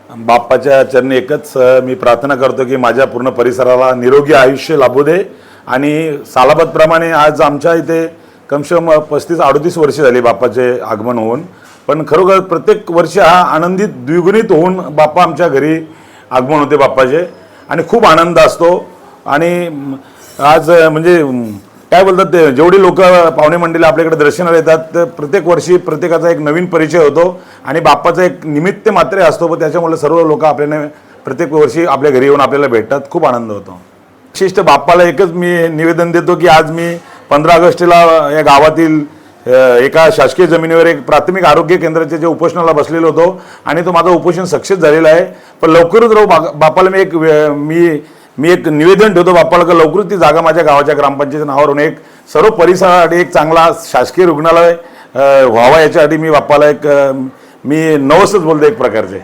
बाप्पाच्या चरणी एकच मी प्रार्थना करतो की माझ्या पूर्ण परिसराला निरोगी आयुष्य लाभू दे। आणि सालाबतप्रमाणे आज आमच्या इथे कमसे कम 35-38 वर्षे झाली बाप्पाचे आगमन होऊन, पण खरोखर प्रत्येक वर्षी हा आनंदित द्विगुणित होऊन बाप्पा आमच्या घरी आगमन होते बाप्पाचे आणि खूप आनंद असतो। आणि आज म्हणजे काय बोलतात ते जेवढी लोक पाहुणे मंडळी आपल्याकडे दर्शनाला येतात तर प्रत्येक वर्षी प्रत्येकाचा एक नवीन परिचय होतो आणि बाप्पाचा एक निमित्त मात्र असतो, पण त्याच्यामुळे सर्व लोक आपल्याला प्रत्येक वर्षी आपल्या घरी येऊन आपल्याला भेटतात, खूप आनंद होतो। विशिष्ट बाप्पाला एकच मी निवेदन देतो की आज मी 15 ऑगस्टला या गावातील एका शासकीय जमिनीवर एक प्राथमिक आरोग्य केंद्राचे जे उपोषणाला बसलेलो होतो आणि तो माझा उपोषण सक्सेस झालेला आहे। पण लवकरच बाप्पाला मी एक निवेदन ठेवतो बाप्पाला की लवकरच ती जागा माझ्या गावाच्या ग्रामपंचायत नावावर होऊन एक सर्व परिसरासाठी एक चांगला शासकीय रुग्णालय व्हावा याच्यासाठी मी बाप्पाला मी नवसच बोलतो एक प्रकारचे।